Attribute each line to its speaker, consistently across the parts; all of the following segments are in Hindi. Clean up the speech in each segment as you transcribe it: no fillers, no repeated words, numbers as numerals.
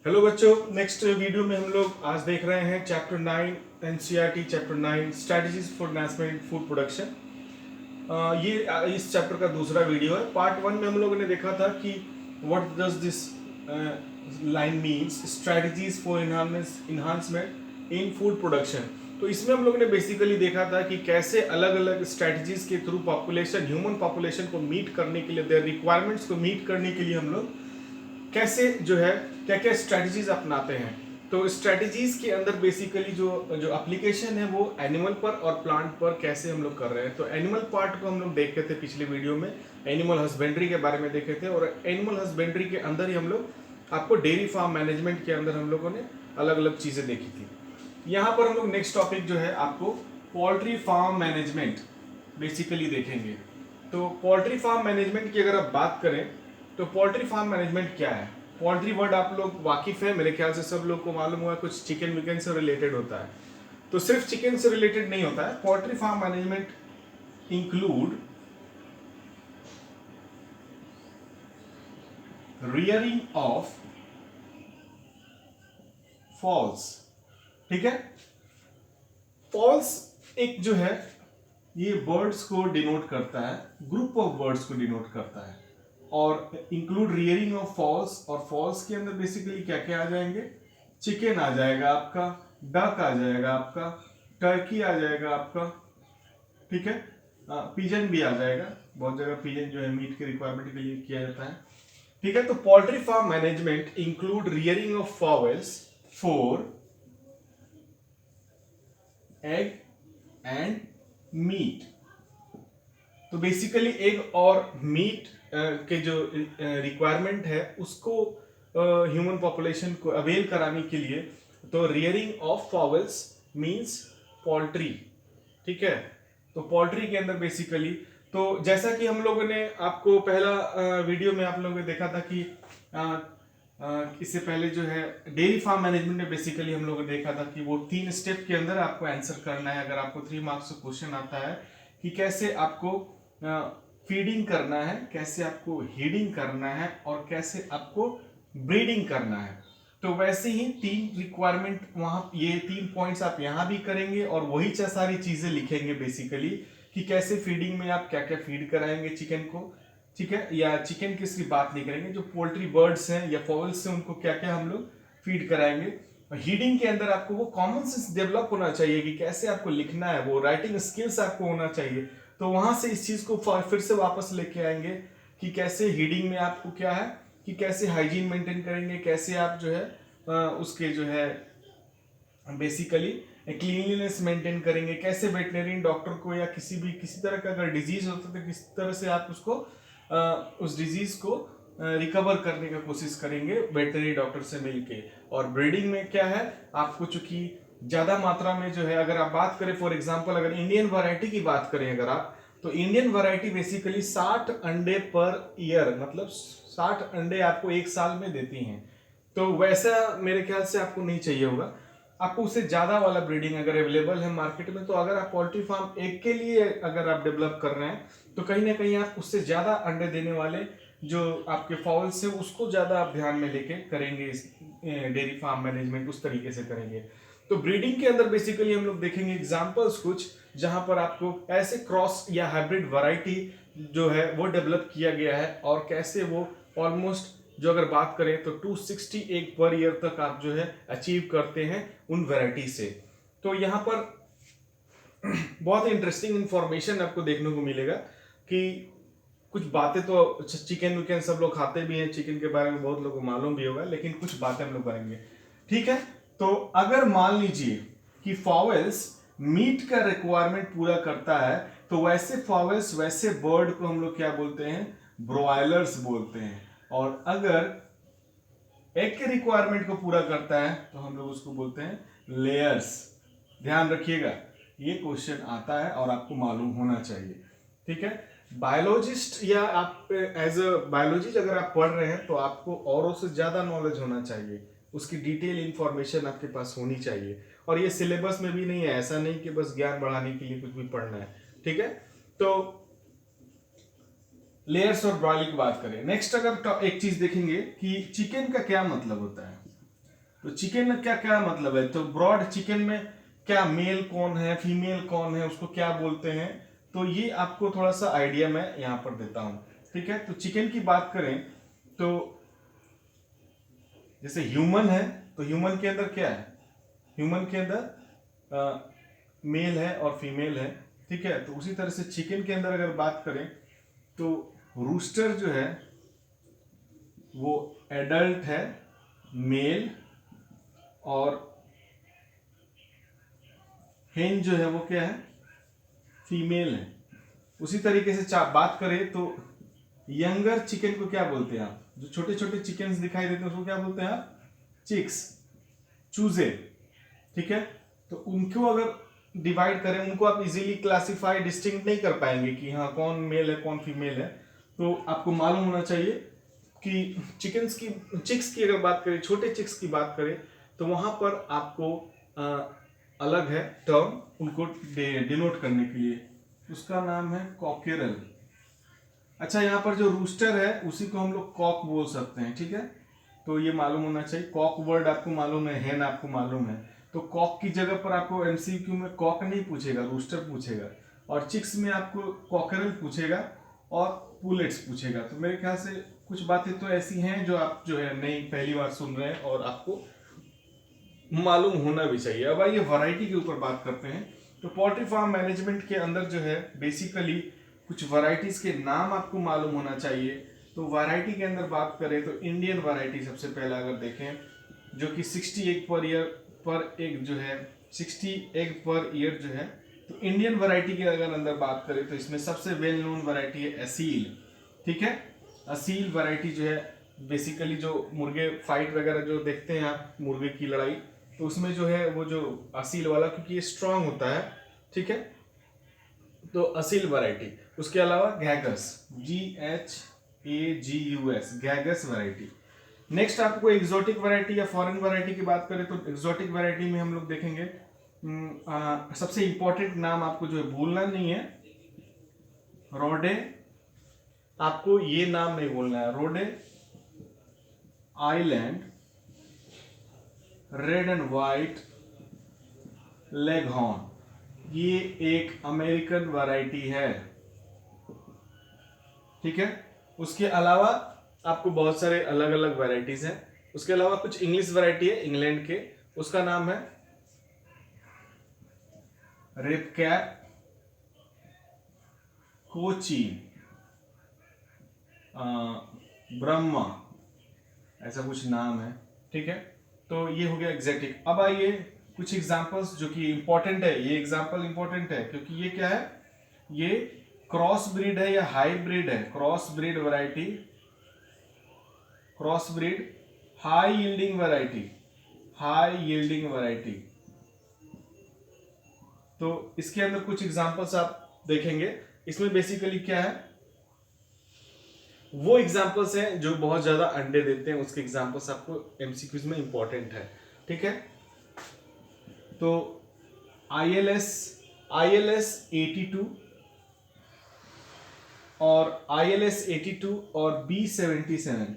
Speaker 1: हेलो बच्चों, नेक्स्ट वीडियो में हम लोग आज देख रहे हैं chapter 9 NCERT chapter 9 strategies for national food production. ये इस चैप्टर का दूसरा वीडियो है। पार्ट 1 में हम लोगों ने देखा था कि what does this line means strategies for enhancement in food production. तो इसमें हम लोगों ने बेसिकली देखा था कि कैसे अलग अलग स्ट्रेटजीज के थ्रू पॉपुलेशन ह्यूमन पॉपुलेशन को मीट करने के लिए, देयर रिक्वायरमेंट्स को मीट करने के लिए हम लोग कैसे जो है क्या क्या स्ट्रेटजीज अपनाते हैं। तो स्ट्रेटजीज के अंदर बेसिकली जो जो एप्लीकेशन है वो एनिमल पर और प्लांट पर कैसे हम लोग कर रहे हैं। तो एनिमल पार्ट को हम लोग देखे थे पिछले वीडियो में, एनिमल हस्बेंड्री के बारे में देखे थे। और एनिमल हस्बेंड्री के अंदर ही हम लोग आपको डेयरी फार्म मैनेजमेंट के अंदर हम लोगों ने अलग अलग चीजें देखी थी। यहाँ पर हम लोग नेक्स्ट टॉपिक जो है आपको पोल्ट्री फार्म मैनेजमेंट बेसिकली देखेंगे। तो पोल्ट्री फार्म मैनेजमेंट की अगर आप बात करें तो पोल्ट्री फार्म मैनेजमेंट क्या है। पोल्ट्री वर्ड आप लोग वाकिफ है, मेरे ख्याल से सब लोग को मालूम हुआ, कुछ चिकन विकन से रिलेटेड होता है। तो सिर्फ चिकन से रिलेटेड नहीं होता है। Poultry farm management include rearing of fowls. ठीक है, फॉल्स एक जो है ये बर्ड्स को डिनोट करता है, ग्रुप ऑफ बर्ड्स को डिनोट करता है। और इंक्लूड रियरिंग ऑफ फॉल्स, और फॉल्स के अंदर बेसिकली क्या क्या आ जाएंगे, चिकन आ जाएगा आपका, डक आ जाएगा आपका, टर्की आ जाएगा आपका, ठीक है, पिजन भी आ जाएगा। बहुत जगह पिजन जो है मीट के रिक्वायरमेंट के लिए किया जाता है। ठीक है, तो poultry farm management include rearing of fowls for egg and meat. तो बेसिकली एग और मीट के जो रिक्वायरमेंट है उसको ह्यूमन पॉपुलेशन को अवेल कराने के लिए, तो रियरिंग ऑफ फॉवल्स मींस पोल्ट्री। ठीक है, तो पोल्ट्री के अंदर बेसिकली, तो जैसा कि हम लोगों ने आपको पहला वीडियो में आप लोगों ने देखा था कि इससे पहले जो है डेयरी फार्म मैनेजमेंट में बेसिकली हम लोगों ने देखा था कि वो 3 स्टेप के अंदर आपको आंसर करना है। अगर आपको 3 मार्क्स का क्वेश्चन आता है कि कैसे आपको फीडिंग करना है, कैसे आपको हीडिंग करना है और कैसे आपको ब्रीडिंग करना है। तो वैसे ही 3 रिक्वायरमेंट वहां, ये 3 पॉइंट्स आप यहां भी करेंगे और वही सारी चीजें लिखेंगे बेसिकली कि कैसे फीडिंग में आप क्या क्या फीड कराएंगे चिकन को। ठीक है, या चिकन की सिर्फ बात नहीं करेंगे, जो पोल्ट्री बर्ड्स हैं या फॉवल्स हैं उनको क्या क्या हम लोग फीड कराएंगे। हीडिंग के अंदर आपको वो कॉमन सेंस डेवलप होना चाहिए कि कैसे आपको लिखना है, वो राइटिंग स्किल्स आपको होना चाहिए। तो वहां से इस चीज को फिर से वापस लेके आएंगे कि कैसे हीडिंग में आपको क्या है कि कैसे हाइजीन मेंटेन करेंगे, कैसे आप जो है उसके जो है बेसिकली क्लीनलीनेस मेंटेन करेंगे, कैसे वेटनरी डॉक्टर को या किसी तरह का अगर डिजीज होता है तो किस तरह से आप उसको उस डिजीज को रिकवर करने का कोशिश करेंगे वेटनरी डॉक्टर से मिलके। और ब्रीडिंग में क्या है, आपको चूंकि ज्यादा मात्रा में जो है, अगर आप बात करें फॉर एग्जांपल अगर इंडियन वैरायटी की बात करें अगर आप, तो इंडियन वैरायटी बेसिकली 60 अंडे पर ईयर, मतलब 60 अंडे आपको एक साल में देती हैं। तो वैसा मेरे ख्याल से आपको नहीं चाहिए होगा, आपको उससे ज्यादा वाला ब्रीडिंग अगर अवेलेबल है मार्केट में। तो अगर आप पोल्ट्री फार्म एक के लिए अगर आप डेवलप कर रहे हैं तो कहीं ना कहीं आप उससे ज्यादा अंडे देने वाले जो आपके फाउल्स है उसको ज्यादा आप ध्यान में लेके करेंगे, इस डेयरी फार्म मैनेजमेंट उस तरीके से करेंगे। तो ब्रीडिंग के अंदर बेसिकली हम लोग देखेंगे एग्जांपल्स कुछ, जहां पर आपको ऐसे क्रॉस या हाइब्रिड वैरायटी जो है वो डेवलप किया गया है और कैसे वो ऑलमोस्ट जो अगर बात करें तो 260 एग पर ईयर तक आप जो है अचीव करते हैं उन वैरायटी से। तो यहाँ पर बहुत इंटरेस्टिंग इंफॉर्मेशन आपको देखने को मिलेगा कि कुछ बातें तो चिकन विकन सब लोग खाते भी हैं, चिकन के बारे में बहुत लोगों को मालूम भी होगा, लेकिन कुछ बातें हम लोग करेंगे। ठीक है, तो अगर मान लीजिए कि फॉवल्स मीट का रिक्वायरमेंट पूरा करता है तो वैसे फॉवल्स, वैसे बर्ड को हम लोग क्या बोलते हैं, ब्रॉयलर्स बोलते हैं। और अगर एग के रिक्वायरमेंट को पूरा करता है तो हम लोग उसको बोलते हैं लेयर्स। ध्यान रखिएगा, ये क्वेश्चन आता है और आपको मालूम होना चाहिए। ठीक है, बायोलॉजिस्ट या आप एज अ बायोलॉजिस्ट अगर आप पढ़ रहे हैं तो आपको औरों से ज्यादा नॉलेज होना चाहिए, उसकी डिटेल इंफॉर्मेशन आपके पास होनी चाहिए। और ये सिलेबस में भी नहीं है, ऐसा नहीं कि बस ज्ञान बढ़ाने के लिए कुछ भी पढ़ना है। ठीक है, तो लेयर्स और ब्रॉयलिंग की बात करें। नेक्स्ट अगर एक चीज देखेंगे कि चिकन का क्या मतलब होता है। तो चिकन का क्या मतलब है, तो ब्रॉड चिकन में क्या मेल कौन है, फीमेल कौन है, उसको क्या बोलते हैं, तो ये आपको थोड़ा सा आइडिया मैं यहाँ पर देता हूँ। ठीक है, तो चिकन की बात करें तो जैसे ह्यूमन है, तो ह्यूमन के अंदर क्या है, ह्यूमन के अंदर मेल है और फीमेल है। ठीक है, तो उसी तरह से चिकन के अंदर अगर बात करें तो रूस्टर जो है वो एडल्ट है, मेल, और हेन जो है वो क्या है, फीमेल है। उसी तरीके से बात करें तो यंगर चिकन को क्या बोलते हैं आप, जो छोटे छोटे चिकन्स दिखाई देते हैं उसको क्या बोलते हैं आप, चिक्स, चूजे। ठीक है, तो उनको अगर डिवाइड करें, उनको आप इजीली क्लासिफाई डिस्टिंक्ट नहीं कर पाएंगे कि हाँ कौन मेल है कौन फीमेल है। तो आपको मालूम होना चाहिए कि चिक्स की अगर बात करें, छोटे चिक्स की बात करें, तो वहां पर आपको अलग है टर्म उनको डिनोट करने के लिए, उसका नाम है कॉकेरल। अच्छा, यहाँ पर जो रूस्टर है उसी को हम लोग कॉक बोल सकते हैं। ठीक है, तो ये मालूम होना चाहिए। कॉक वर्ड आपको मालूम है, हेन आपको मालूम है, तो कॉक की जगह पर आपको एमसीक्यू में कॉक नहीं पूछेगा, रूस्टर पूछेगा, और चिक्स में आपको कॉकरल पूछेगा और पुलेट्स पूछेगा। तो मेरे ख्याल से कुछ बातें तो ऐसी हैं जो आप जो है नई पहली बार सुन रहे हैं और आपको मालूम होना भी चाहिए। अब आइए वैरायटी के ऊपर बात करते हैं। तो पोल्ट्री फार्म मैनेजमेंट के अंदर जो है बेसिकली कुछ वैरायटीज के नाम आपको मालूम होना चाहिए। तो वैरायटी के अंदर बात करें तो इंडियन वैरायटी सबसे पहला अगर देखें, जो कि 60 एग पर एग जो है, 60 एग पर ईयर जो है, तो इंडियन वैरायटी के अगर अंदर बात करें तो इसमें सबसे वेल नोन वैरायटी है असील। ठीक है, असील वैरायटी जो है बेसिकली जो मुर्गे फाइट वगैरह जो देखते हैं आप, मुर्गे की लड़ाई, तो उसमें जो है वो जो असील वाला, क्योंकि ये स्ट्रांग होता है। ठीक है, तो असील वैरायटी। उसके अलावा गैगस, GHAGUS, गैगस वैरायटी। नेक्स्ट आपको एग्जोटिक वैरायटी या फॉरेन वैरायटी की बात करें तो एग्जोटिक वैरायटी में हम लोग देखेंगे सबसे इंपॉर्टेंट नाम आपको जो है भूलना नहीं है, रोडे, आपको ये नाम नहीं भूलना है, रोडे island red and white leghorn, ये एक अमेरिकन वैरायटी है। ठीक है, उसके अलावा आपको बहुत सारे अलग अलग वैरायटीज हैं। उसके अलावा कुछ इंग्लिश वैरायटी है इंग्लैंड के, उसका नाम है रेपकैप, कोची, ब्रह्मा, ऐसा कुछ नाम है। ठीक है, तो ये हो गया एग्जैक्टिक। अब आइए कुछ एग्जांपल्स जो कि इंपॉर्टेंट है, ये एग्जांपल इंपॉर्टेंट है क्योंकि ये क्या है, ये क्रॉस ब्रीड है या हाइब्रिड है, cross breed variety, cross breed high yielding variety, high yielding variety. तो इसके अंदर कुछ एग्जांपल्स आप देखेंगे। इसमें बेसिकली क्या है, वो एग्जांपल्स हैं जो बहुत ज्यादा अंडे देते हैं, उसके एग्जांपल्स आपको एमसीक्यूज में इंपॉर्टेंट है। ठीक है, तो ILS 82 और ILS 82 और B77,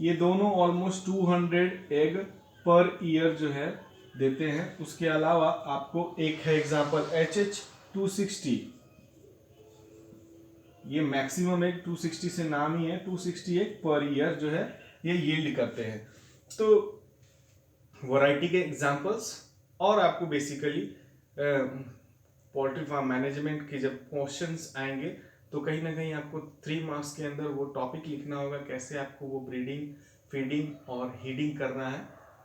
Speaker 1: ये दोनों ऑलमोस्ट 200 एग पर ईयर जो है देते हैं। उसके अलावा आपको एक है एग्जांपल HH 260, ये मैक्सिमम एक 260 से नाम ही है, 260 एक पर ईयर जो है ये यील्ड करते हैं। तो वैरायटी के एग्जांपल्स, और आपको बेसिकली पोल्ट्री फार्म मैनेजमेंट के जब क्वेश्चंस आएंगे तो कहीं ना कहीं आपको 3 मार्क्स के अंदर वो टॉपिक लिखना होगा, कैसे आपको वो ब्रीडिंग, फीडिंग और हीडिंग करना है।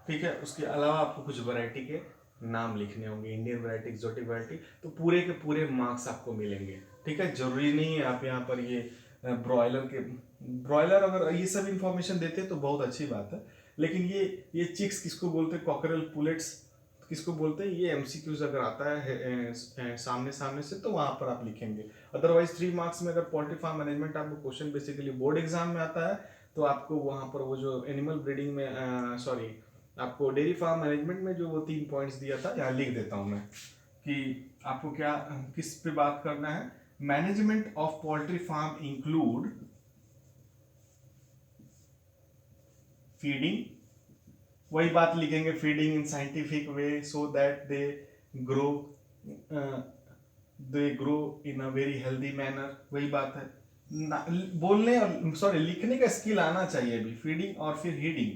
Speaker 1: ठीक है, उसके अलावा आपको कुछ वैरायटी के नाम लिखने होंगे, इंडियन वैरायटी, एक्सोटिक वैरायटी, तो पूरे के पूरे मार्क्स आपको मिलेंगे। ठीक है, जरूरी नहीं है आप यहाँ पर ये ब्रॉयलर अगर ये सब इंफॉर्मेशन देते हैं तो बहुत अच्छी बात है, लेकिन ये चिक्स किसको बोलते हैं, कॉकरल, पुलेट्स किसको बोलते हैं, ये एमसीक्यूज अगर आता है सामने से तो वहां पर आप लिखेंगे। अदरवाइज 3 मार्क्स में अगर पोल्ट्री फार्म मैनेजमेंट आपको क्वेश्चन बेसिकली बोर्ड एग्जाम में आता है तो आपको वहां पर वो जो एनिमल ब्रीडिंग में आपको डेयरी फार्म मैनेजमेंट में जो वो 3 पॉइंट्स दिया था, यहाँ लिख देता हूं मैं कि आपको क्या किस पे बात करना है। Management of poultry farm include feeding, वही बात लिखेंगे, feeding in scientific way so that grow they grow in a very healthy manner. वही बात है, बोलने और सॉरी लिखने का स्किल आना चाहिए अभी। फीडिंग और फिर हीडिंग।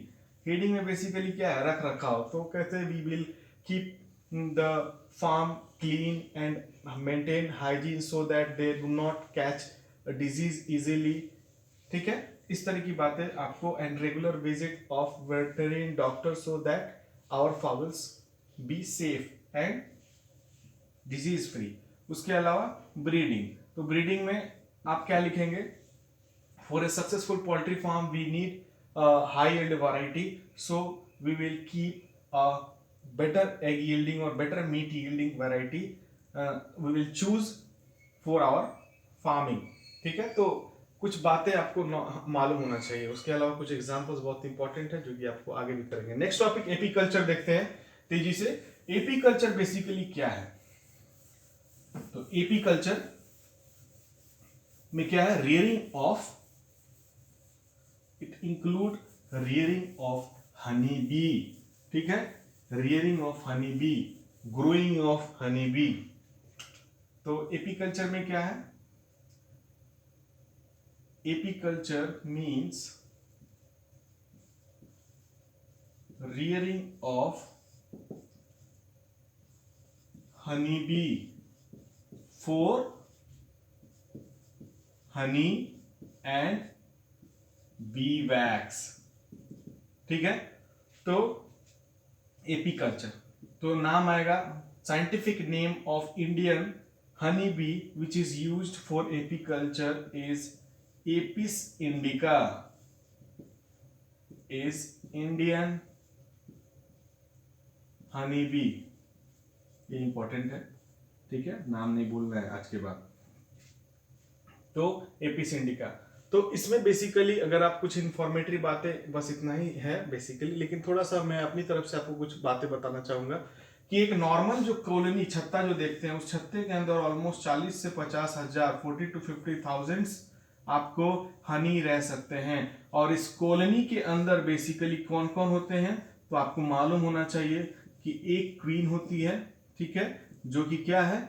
Speaker 1: हीडिंग में बेसिकली क्या है, रख रखाव। तो कहते हैं we will keep the farm clean and maintain hygiene so that they do not catch disease easily. ठीक है, इस तरह की बातें आपको। And regular visit of veterinary doctor so that our fowls be safe and disease free. उसके अलावा ब्रीडिंग, तो ब्रीडिंग में आप क्या लिखेंगे, for a successful poultry farm we need high and variety, so we will keep a better egg yielding और better meat yielding variety we will choose for our farming. ठीक है, तो कुछ बातें आपको मालूम होना चाहिए। उसके अलावा कुछ एग्जांपल्स बहुत इंपॉर्टेंट है जो कि आपको आगे भी करेंगे। नेक्स्ट टॉपिक एपीकल्चर देखते हैं तेजी से। एपीकल्चर बेसिकली क्या है, तो एपीकल्चर में क्या है, rearing of, it include rearing of honey bee. ठीक है, rearing of honey bee, growing of honey bee. तो एपीकल्चर में क्या है, apiculture means rearing of honeybee for honey and bee wax। ठीक है, तो एपीकल्चर, तो नाम आएगा, scientific name of Indian honey bee which is used for apiculture is Apis indica, is Indian honey bee. ये इंपॉर्टेंट है, ठीक है, नाम नहीं बोलना है आज के बाद। तो एपिस इंडिका, तो इसमें बेसिकली अगर आप कुछ इंफॉर्मेटरी बातें, बस इतना ही है बेसिकली, लेकिन थोड़ा सा मैं अपनी तरफ से आपको कुछ बातें बताना चाहूंगा कि एक नॉर्मल जो कॉलोनी छत्ता जो देखते हैं, उस छत्ते के अंदर ऑलमोस्ट 40 से 50 हजार 40 to 50,000 आपको हनी रह सकते हैं। और इस कॉलोनी के अंदर बेसिकली कौन कौन होते हैं, तो आपको मालूम होना चाहिए कि एक क्वीन होती है, ठीक है, जो कि क्या है,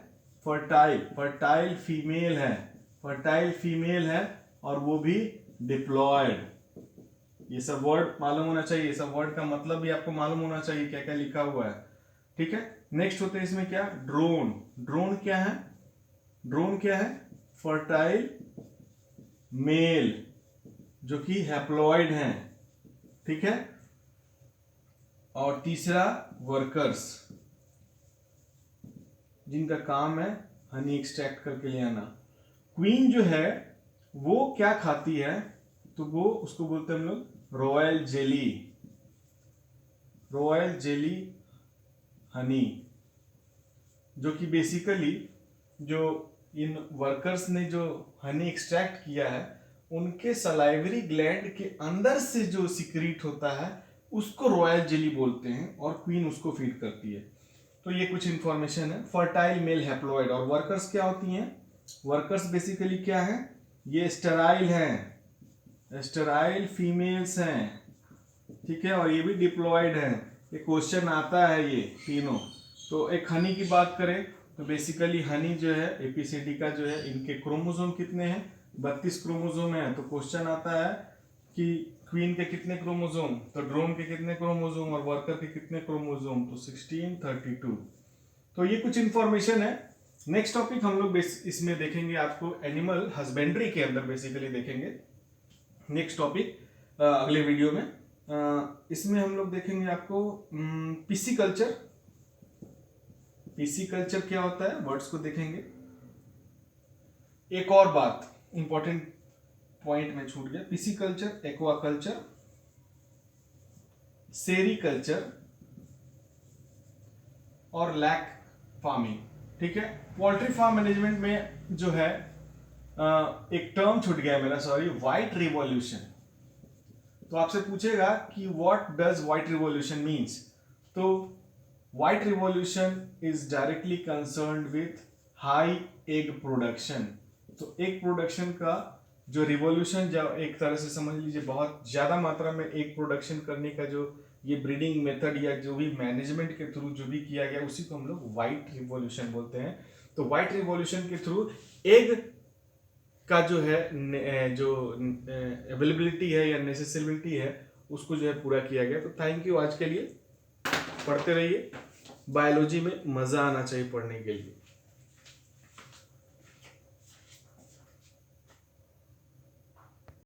Speaker 1: फर्टाइल फीमेल है, फर्टाइल फीमेल है, और वो भी डिप्लॉयड। ये सब वर्ड मालूम होना चाहिए, ये सब वर्ड का मतलब भी आपको मालूम होना चाहिए क्या क्या लिखा हुआ है। ठीक है, नेक्स्ट होते हैं इसमें क्या, ड्रोन। ड्रोन क्या है, ड्रोन क्या है, फर्टाइल मेल जो कि हैप्लॉइड हैं। ठीक है, और तीसरा वर्कर्स जिनका काम है हनी एक्सट्रैक्ट करके ले आना। क्वीन जो है वो क्या खाती है, तो वो उसको बोलते हैं हम लोग royal jelly, royal jelly Honey, जो कि बेसिकली जो इन वर्कर्स ने जो हनी एक्सट्रैक्ट किया है उनके सलाइवरी ग्लैंड के अंदर से जो सिक्रीट होता है उसको रॉयल जेली बोलते हैं, और क्वीन उसको फीड करती है। तो ये कुछ इंफॉर्मेशन है। फर्टाइल मेल हैप्लॉइड, और वर्कर्स क्या होती हैं, वर्कर्स बेसिकली क्या है, ये स्टेराइल हैं, स्टेराइल फीमेल्स हैं। ठीक है, और ये भी डिप्लॉयड हैं। ये क्वेश्चन आता है ये तीनों। तो एक हनी की बात करें तो बेसिकली हनी जो है एपिस इंडिका जो है, इनके क्रोमोसोम कितने हैं, 32 क्रोमोसोम है। तो क्वेश्चन आता है कि क्वीन के कितने क्रोमोसोम, तो ड्रोन के कितने क्रोमोसोम और वर्कर के कितने क्रोमोसोम, तो 16, 32। तो ये कुछ इंफॉर्मेशन है। नेक्स्ट टॉपिक हम लोग इसमें देखेंगे, आपको एनिमल हस्बेंड्री के अंदर बेसिकली देखेंगे नेक्स्ट टॉपिक अगले वीडियो में। इसमें हम लोग देखेंगे आपको पिसिकल्चर। पिसिकल्चर क्या होता है, वर्ड्स को देखेंगे। एक और बात इंपॉर्टेंट पॉइंट में छूट गया, पिसिकल्चर, एक्वाकल्चर, सेरीकल्चर और लैक फार्मिंग। ठीक है, पोल्ट्री फार्म मैनेजमेंट में जो है एक टर्म छूट गया मेरा, सॉरी, व्हाइट रिवॉल्यूशन। तो आपसे पूछेगा कि what does white revolution means, तो white revolution is directly concerned with high egg production. तो एग प्रोडक्शन का जो रिवॉल्यूशन, जो एक तरह से समझ लीजिए बहुत ज्यादा मात्रा में एग प्रोडक्शन करने का जो ये ब्रीडिंग मेथड या जो भी मैनेजमेंट के थ्रू जो भी किया गया उसी को हम लोग व्हाइट रिवॉल्यूशन बोलते हैं। तो व्हाइट रिवॉल्यूशन के थ्रू एग का जो है जो अवेलेबिलिटी है या नेसेसिबिलिटी है उसको जो है पूरा किया गया। तो थैंक यू आज के लिए, पढ़ते रहिए, बायोलॉजी में मजा आना चाहिए पढ़ने के लिए।